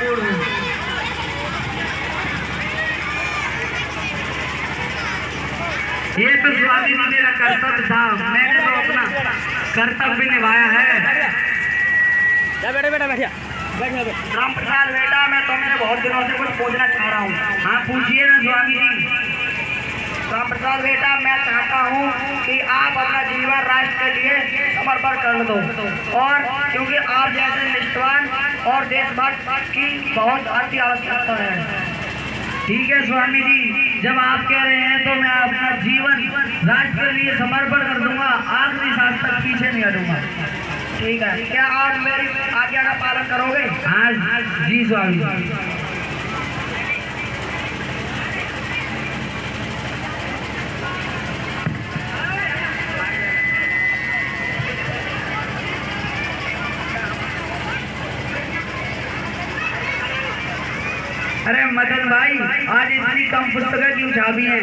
ये तो स्वामी जी मेरा कर्तव्य था, मैंने तो अपना कर्तव्य निभाया है। राम प्रसाद बेटा, मैं तुमसे बहुत दिनों से कुछ पूछना चाह रहा हूँ। हाँ पूछिए ना स्वामी जी। राम प्रसाद बेटा, मैं चाहता हूँ कि आप अपना जीवन राष्ट्र के लिए समर्पण कर दो, और क्योंकि आप जैसे निष्ठावान और देशभक्त की बहुत अति आवश्यकता है। ठीक है स्वामी जी, जब आप कह रहे हैं तो मैं अपना जीवन राष्ट्र के लिए समर्पण कर दूंगा, आखिरी सांस तक पीछे नहीं हटूंगा। ठीक है, क्या आप मेरी आज्ञा का पालन करोगे? हाँ जी स्वामी जी। अरे मदन भाई, आज इतनी कम पुस्तकें क्यों छापी हैं?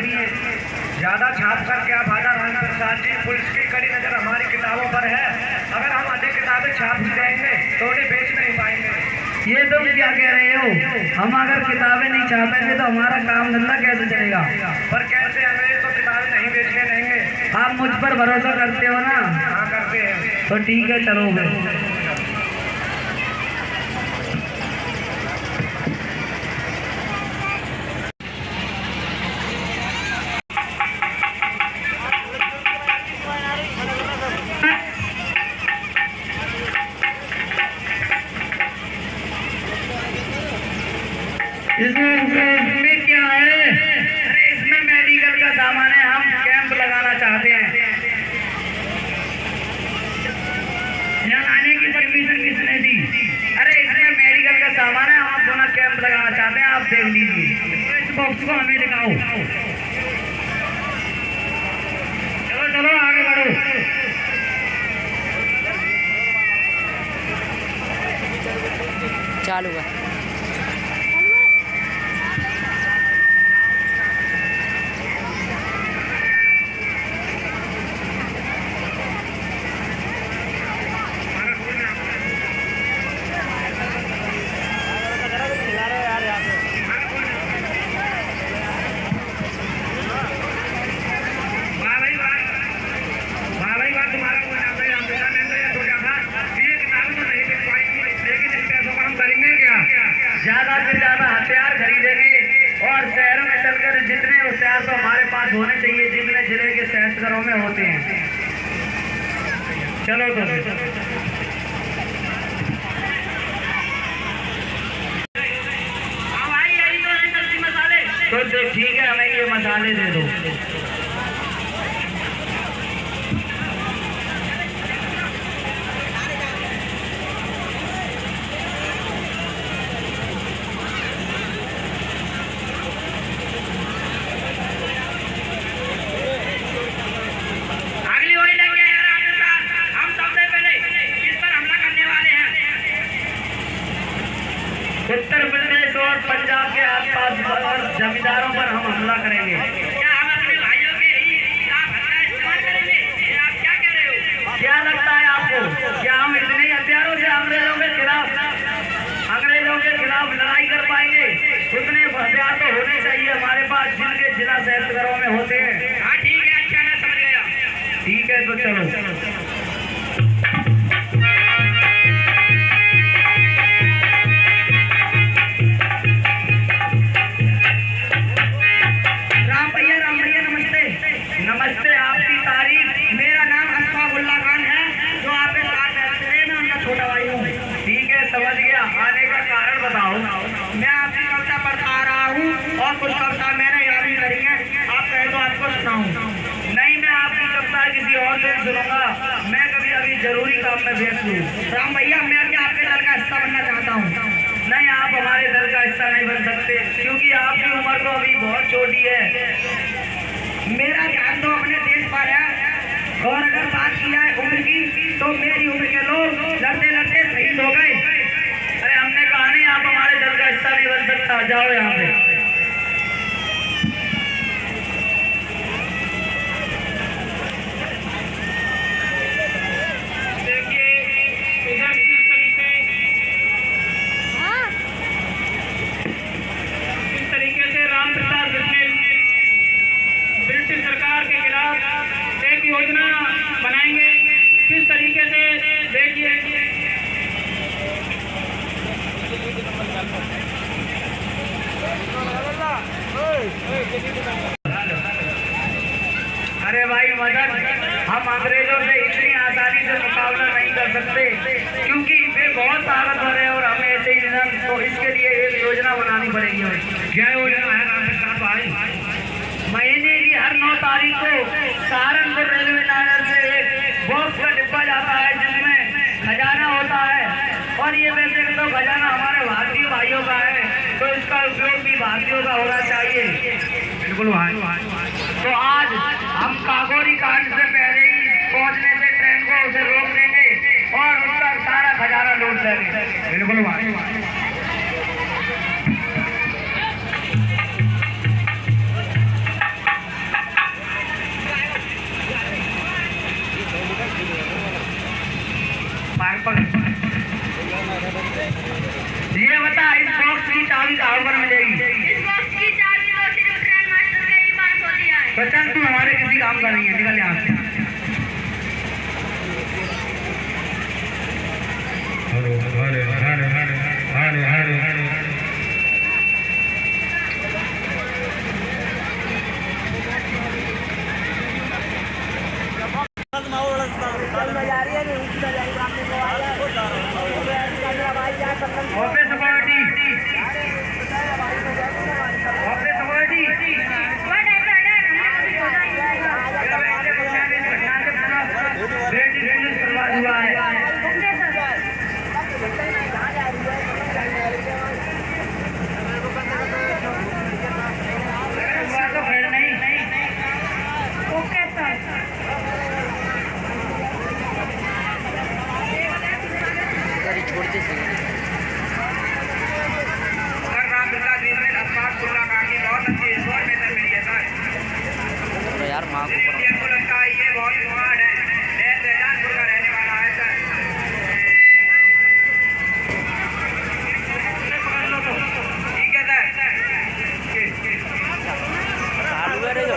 ज्यादा छाप कर क्या फायदा राम प्रसाद जी, पुलिस की कड़ी नजर हमारी किताबों पर है। अगर हम अधिक किताबें छाप भी देंगे तो उन्हें बेच नहीं पाएंगे। ये तुम क्या कह रहे हो? हम अगर किताबें नहीं छापेंगे तो हमारा काम धंधा कैसे चलेगा? पर कैसे, अंग्रेज तो किताबें नहीं बेचने देंगे। आप मुझ पर भरोसा करते हो ना? हाँ करते हैं। तो ठीक है, चलो फिर। इसमें क्या है? अरे इसमें मेडिकल का सामान है, हम कैंप लगाना चाहते हैं। यहाँ आने की परमिशन किसने दी? अरे इसमें मेडिकल का सामान है, हम अपना कैंप लगाना चाहते हैं, आप देख लीजिए। इस बॉक्स को हमें दिखाओ। चलो चलो आगे बढ़ो। चालू है। ज्यादा से ज्यादा हथियार खरीदेंगे और शहरों में चलकर जितने हथियार तो हमारे पास होने चाहिए, जितने जिले के शहरों में होते हैं। चलो तो ठीक है, हमें ये मसाले दे दो। उत्तर प्रदेश और पंजाब के आसपास जमींदारों पर हम हमला करेंगे। क्या हम अपने भाइयों के खिलाफ हथियार इस्तेमाल करेंगे? आप क्या कह रहे हो? क्या लगता है आपको, क्या हम इतने हथियारों से अंग्रेजों के खिलाफ लड़ाई कर पाएंगे? उतने हथियार तो होने चाहिए हमारे पास, जिनके जिला शहरों में होते हैं। हाँ ठीक है, अच्छा मैं समझ गया। ठीक है, तो चलो। नमस्ते, आपकी तारीफ। मेरा नाम अशफाकुल्ला खान है, जो आपके साथ रहते हैं, मैं उनका छोटा भाई हूँ। ठीक है, समझ गया। आने का कारण बताओ। मैं आपकी कविता पढ़ता आ रहा हूँ और कुछ कविता मैंने याद भी करी है, आप कहे तो आपको सुनाऊँ? नहीं, मैं आपकी कविता किसी और दिन सुनूंगा, मैं कभी अभी जरूरी काम में व्यस्त हूँ। राम भैया, मैं भी आपके दल का हिस्सा बनना चाहता हूँ। नहीं, आप हमारे दल का हिस्सा नहीं बन सकते, क्योंकि आपकी उम्र तो अभी बहुत छोटी है। मेरा ध्यान तो अपने देश पर है, और अगर बात की जाए उम्र की तो मेरी उम्र के लोग लड़ते लड़ते शहीद हो गए। अरे हमने कहा नहीं आप हमारे दल का हिस्सा नहीं बन सकता, जाओ यहाँ पे। देखिए इधर किस तरीके अरे भाई मदन, हम अंग्रेजों से इतनी आसानी से मुकाबला नहीं कर सकते, क्योंकि वे बहुत ताकतवर है और हमें ऐसे ही नहीं, तो इसके लिए एक योजना बनानी पड़ेगी। क्या योजना है रामप्रसाद भाई? महीने की हर 9 तारीख को सहारनपुर रेलवे लाइन से एक बॉक्स का डिब्बा जाता है जिसमें खजाना होता है, और ये वैसे तो खजाना हमारे भारतीय भाइयों का है, तो इसका उपयोग भी भारतीयों का होना चाहिए। बिल्कुल भाई। तो आज हम काकोरी कांड से पहले ही पहुंचने से ट्रेन को उसे रोक देंगे और उसका सारा खजाना लूट लेंगे। बिल्कुल भाई। ये बता, इस बॉक्स की चाबी कहाँ पर मिलेगी? इस बॉक्स की चाबी तो सिर्फ ट्रेन मास्टर के ही पास होती है। तो चल, तू हमारे किसी काम का नहीं है, निकल यहाँ से। Hare Hare Hare Hare Hare Hare. Office authority, office authority, हुआ है। तो फिर नहीं। Okay sir. यार माँ को को लगता है ये बहुत स्मार्ट है, शाहजहानपुर का रहने वाला है सर। पकड़ लो तो ठीक है सर। चालू है रे जो।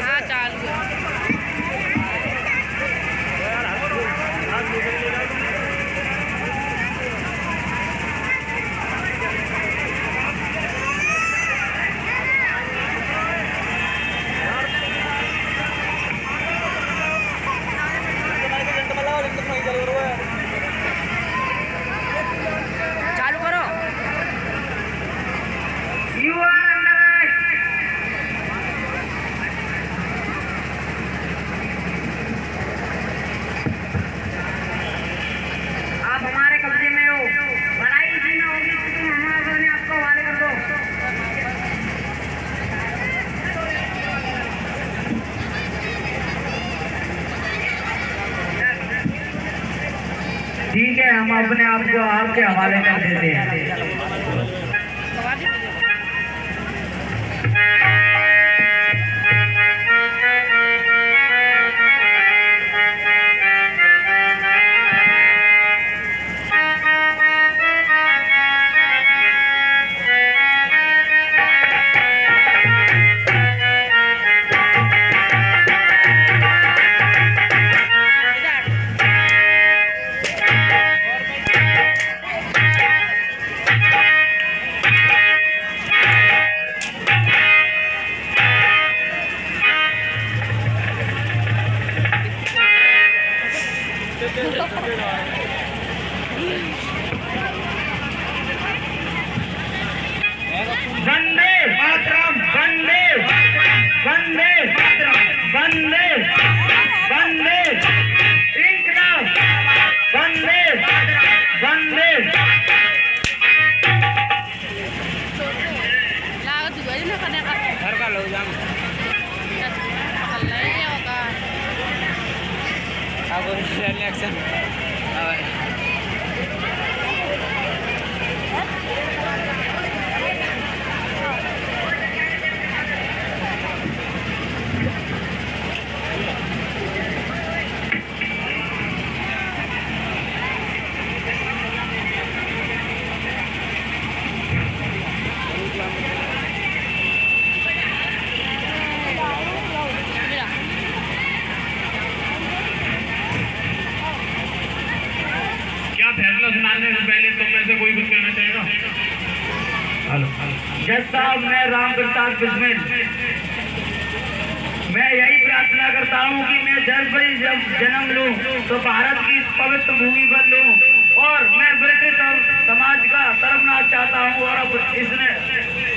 हाँ चालू है। चालू करो। You are under arrest. आप हमारे कब्जे में हो, लड़ाई इसी में होगी तो तुम हमारे अपने आप को हवाले कर दो। ठीक है, हम अपने आप को आपके हवाले कर देते हैं। वंदे मातरम, वंदे वंदे वंदे वंदे इंकलाब, वंदे वंदे। लागत गई ना करने का घर का लो जाम। नहीं होगा। अब रिएक्शन फैसला सुनाने से पहले तुम में से कोई कुछ कहना चाहेगा? जज साहब, मैं राम प्रसाद बिस्मिल, मैं यही प्रार्थना करता हूँ कि मैं जब भी जन्म लूँ तो भारत की इस पवित्र भूमि पर लूँ और मैं ब्रिटिश समाज का तरफना चाहता हूँ और अब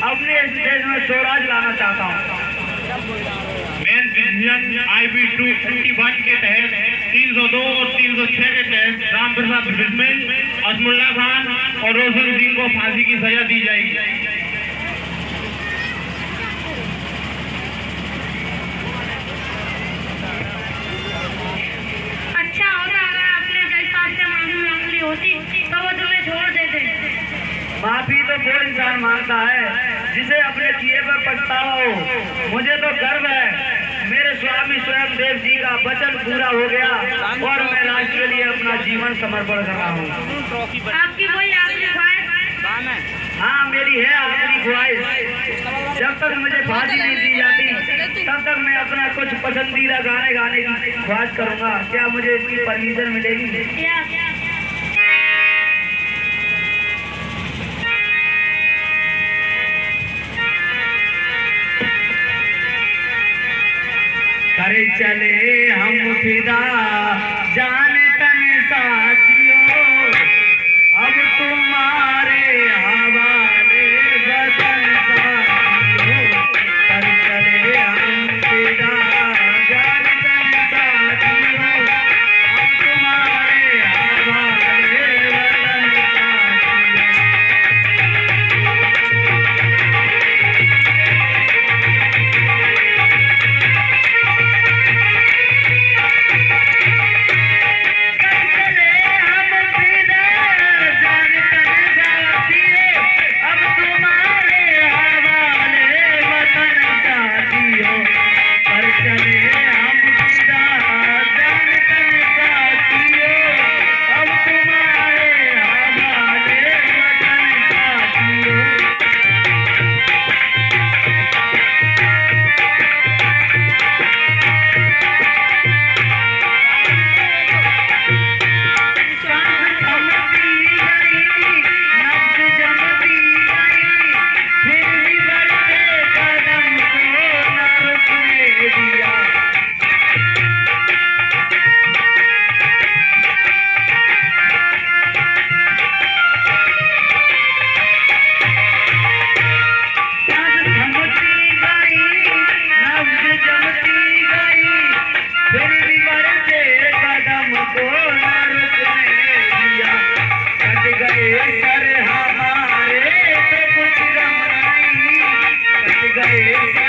अपने इस देश में स्वराज लाना चाहता हूँ। मेन डिसीजन IB 251 के तहत 302 और 306 के तहत राम प्रसाद बिस्मिल, असमुल्ला खान और रोशन सिंह को फांसी की सजा दी जाएगी। अच्छा होता अगर आपने जज साहब से माफी मांग ली होती तो वो तुम्हें छोड़ देते। माफी तो वो इंसान मांगता है जिसे अपने किए पर पछतावा हो। मुझे तो गर्व है, मेरे स्वामी स्वयं देव जी का वचन पूरा हो गया और मैं राष्ट्र के लिए अपना जीवन समर्पण कर रहा हूँ। आपकी कोई आखिरी ख्वाहिश? हाँ, मेरी है आखिरी ख्वाहिश। जब तक मुझे फांसी नहीं दी जाती तब तक मैं अपना कुछ पसंदीदा गाने गाने की ख्वाहिश करूँगा। क्या मुझे इसकी परमिशन मिलेगी? करे चले हम फिदा जान तन साथियों, अब तुम्हारे हवाले वतन साथियों। करे चले हम फिदा जान तन साथियों, अब तुम्हारे हवाले वतन साथियों। गए